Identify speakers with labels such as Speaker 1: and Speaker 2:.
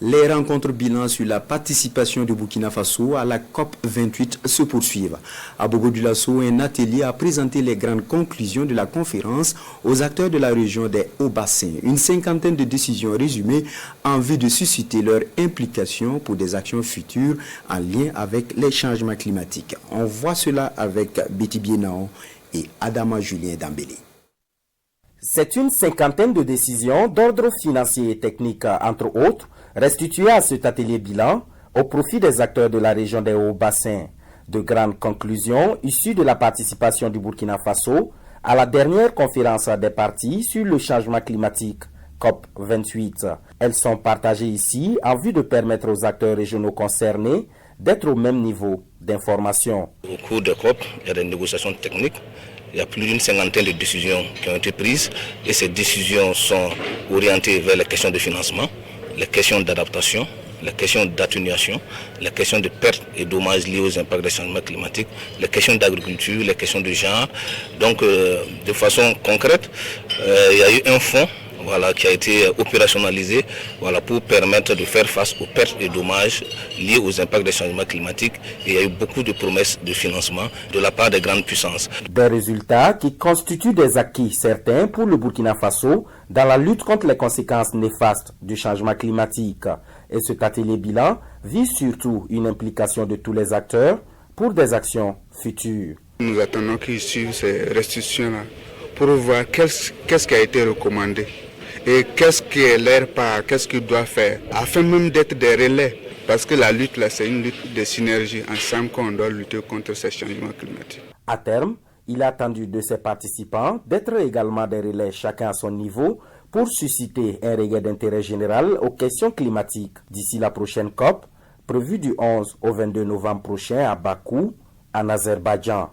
Speaker 1: Les rencontres bilan sur la participation du Burkina Faso à la COP28 se poursuivent. À Bobo-Dioulasso, un atelier a présenté les grandes conclusions de la conférence aux acteurs de la région des Hauts-Bassins. Une cinquantaine de décisions résumées en vue de susciter leur implication pour des actions futures en lien avec les changements climatiques. On voit cela avec Betty Bienao et Adama Julien Dambélé.
Speaker 2: C'est une cinquantaine de décisions d'ordre financier et technique, entre autres, restituées à cet atelier bilan au profit des acteurs de la région des Hauts-Bassins. De grandes conclusions issues de la participation du Burkina Faso à la dernière conférence des parties sur le changement climatique, COP28. Elles sont partagées ici en vue de permettre aux acteurs régionaux concernés d'être au même niveau d'information.
Speaker 3: Au cours de COP, il y a des négociations techniques. Il y a plus d'une cinquantaine de décisions qui ont été prises et ces décisions sont orientées vers les questions de financement, les questions d'adaptation, les questions d'atténuation, les questions de pertes et dommages liés aux impacts des changements climatiques, les questions d'agriculture, les questions de genre. Donc de façon concrète, il y a eu un fonds qui a été opérationnalisé pour permettre de faire face aux pertes et dommages liés aux impacts des changements climatiques. Et il y a eu beaucoup de promesses de financement de la part des grandes puissances.
Speaker 2: Des résultats qui constituent des acquis certains pour le Burkina Faso dans la lutte contre les conséquences néfastes du changement climatique. Et cet atelier bilan vise surtout une implication de tous les acteurs pour des actions futures.
Speaker 4: Nous attendons qu'ils suivent ces restitutions-là pour voir qu'est-ce qui a été recommandé. Et qu'est-ce qui est leur part, qu'est-ce qu'ils doivent faire, afin même d'être des relais. Parce que la lutte, là, c'est une lutte de synergie ensemble qu'on doit lutter contre ces changements climatiques.
Speaker 2: À terme, il est attendu de ses participants d'être également des relais chacun à son niveau pour susciter un regard d'intérêt général aux questions climatiques d'ici la prochaine COP, prévue du 11 au 22 novembre prochain à Bakou, en Azerbaïdjan.